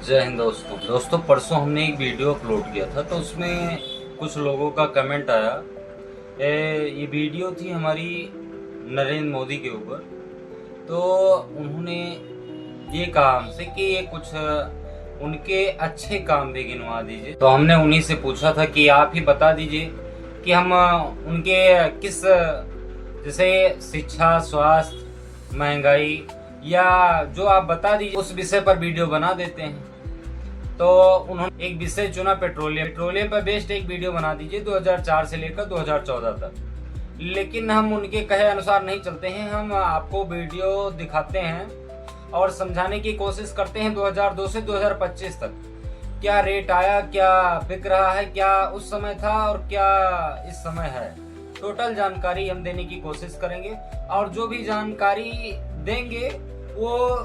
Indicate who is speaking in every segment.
Speaker 1: जय हिंद दोस्तों परसों हमने एक वीडियो अपलोड किया था तो उसमें कुछ लोगों का कमेंट आया। ये वीडियो थी हमारी नरेंद्र मोदी के ऊपर। तो उन्होंने ये कहा हमसे कि ये कुछ उनके अच्छे काम भी गिनवा दीजिए। तो हमने उन्हीं से पूछा था कि आप ही बता दीजिए कि हम उनके किस, जैसे शिक्षा, स्वास्थ्य, महंगाई या जो आप बता दीजिए उस विषय पर वीडियो बना देते हैं। तो उन्होंने एक विषय चुना पेट्रोलियम पर बेस्ड एक वीडियो बना दीजिए 2004 से लेकर 2014 तक। लेकिन हम उनके कहे अनुसार नहीं चलते हैं, हम आपको वीडियो दिखाते हैं और समझाने की कोशिश करते हैं 2002 से 2025 तक क्या रेट आया, क्या बिक रहा है, क्या उस समय था और क्या इस समय है। टोटल जानकारी हम देने की कोशिश करेंगे और जो भी जानकारी देंगे वो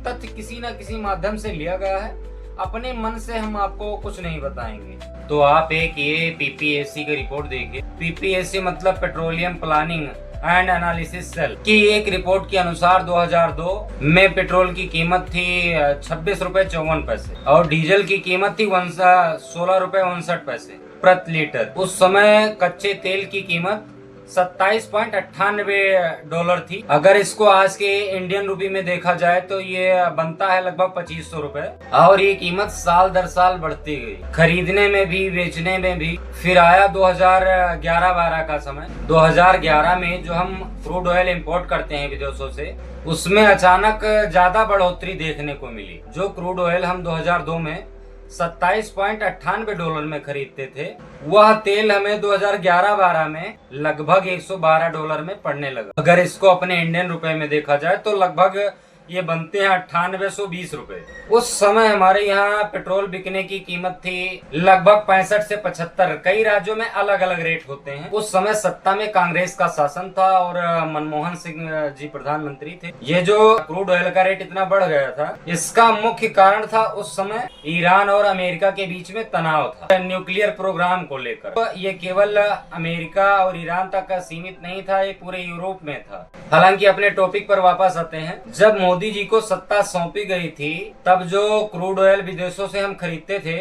Speaker 1: तथ्य किसी न किसी माध्यम से लिया गया है। अपने मन से हम आपको कुछ नहीं बताएंगे। तो आप एक ये पीपीएससी की रिपोर्ट देखिए। पीपीएससी मतलब petroleum planning and analysis cell की एक रिपोर्ट के अनुसार 2002 में पेट्रोल की कीमत थी 26 रुपए 54 पैसे और डीजल की कीमत थी 16 रुपए 59 पैसे प्रति लीटर। उस समय कच्चे तेल की कीमत $27.98 थी। अगर इसको आज के इंडियन रुपी में देखा जाए तो ये बनता है लगभग 2500 रुपए और ये कीमत साल दर साल बढ़ती गई, खरीदने में भी बेचने में भी। फिर आया 2011-12 का समय। 2011 में जो हम क्रूड ऑयल इंपोर्ट करते हैं विदेशों से, उसमें अचानक ज्यादा बढ़ोतरी देखने को मिली। जो क्रूड ऑयल हम 2002 में $27.98 में खरीदते थे, वह तेल हमें 2011-12 में लगभग $112 में पड़ने लगा। अगर इसको अपने इंडियन रुपए में देखा जाए तो लगभग ये बनते हैं 9820 रुपए। उस समय हमारे यहाँ पेट्रोल बिकने की कीमत थी लगभग 65 से 75। कई राज्यों में अलग अलग रेट होते हैं। उस समय सत्ता में कांग्रेस का शासन था और मनमोहन सिंह जी प्रधानमंत्री थे। ये जो क्रूड ऑयल का रेट इतना बढ़ गया था, इसका मुख्य कारण था उस समय ईरान और अमेरिका के बीच में तनाव था न्यूक्लियर प्रोग्राम को लेकर। तो ये केवल अमेरिका और ईरान तक सीमित नहीं था, ये पूरे यूरोप में था। हालांकि अपने टॉपिक पर वापस आते हैं। जब मोदी जी को सत्ता सौंपी गई थी तब जो क्रूड ऑयल विदेशों से हम खरीदते थे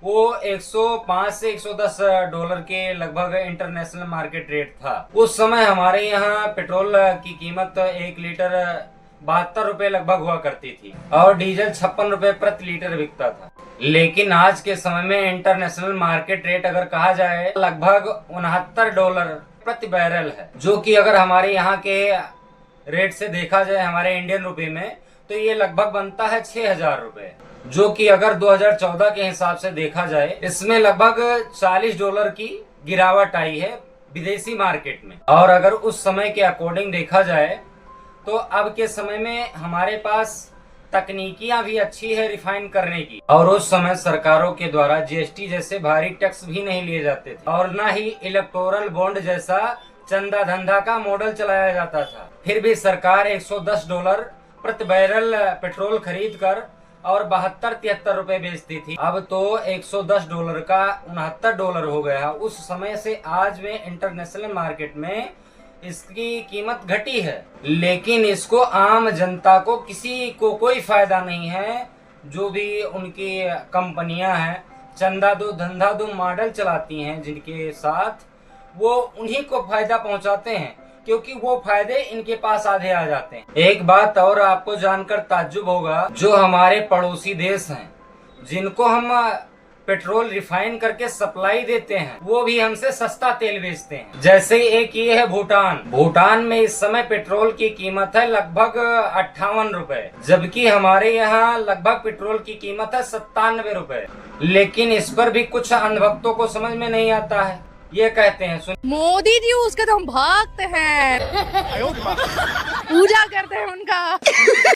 Speaker 1: वो 105 से $110 के लगभग इंटरनेशनल मार्केट रेट था। उस समय हमारे यहाँ पेट्रोल की कीमत 1 लीटर 72 रुपए लगभग हुआ करती थी और डीजल 56 रुपए प्रति लीटर बिकता था। लेकिन आज के समय में इंटरनेशनल मार्केट रेट अगर कहा जाए लगभग $69 प्रति बैरल है, जो कि अगर हमारे यहाँ के रेट से देखा जाए हमारे इंडियन रुपए में तो ये लगभग बनता है 6000 रुपए, जो कि अगर 2014 के हिसाब से देखा जाए इसमें लगभग $40 की गिरावट आई है विदेशी मार्केट में। और अगर उस समय के अकॉर्डिंग देखा जाए तो अब के समय में हमारे पास तकनीकियां भी अच्छी है रिफाइन करने की, और उस समय सरकारों के द्वारा जीएसटी जैसे भारी टैक्स भी नहीं लिए जाते थे और न ही इलेक्टोरल बॉन्ड जैसा चंदा धंधा का मॉडल चलाया जाता था। फिर भी सरकार $110 प्रति बैरल पेट्रोल खरीद कर और 72-73 रुपए बेचती थी। अब तो $110 का $69 हो गया। उस समय से आज में इंटरनेशनल मार्केट में इसकी कीमत घटी है, लेकिन इसको आम जनता को किसी को कोई फायदा नहीं है। जो भी उनकी कंपनियां हैं चंदा दो धंधा दो मॉडल चलाती हैं, जिनके साथ वो उन्हीं को फायदा पहुंचाते हैं क्योंकि वो फायदे इनके पास आधे आ जाते हैं। एक बात और आपको जानकर ताज्जुब होगा, जो हमारे पड़ोसी देश हैं जिनको हम पेट्रोल रिफाइन करके सप्लाई देते हैं, वो भी हमसे सस्ता तेल बेचते हैं। जैसे एक ये है भूटान में इस समय पेट्रोल की कीमत है लगभग 58 रुपए, जबकि हमारे यहाँ लगभग पेट्रोल की कीमत है 97 रुपए। लेकिन इस पर भी कुछ अंधभक्तों को समझ में नहीं आता है। ये कहते हैं सुन,
Speaker 2: मोदी जी उसके तो हम भक्त हैं, पूजा करते हैं उनका।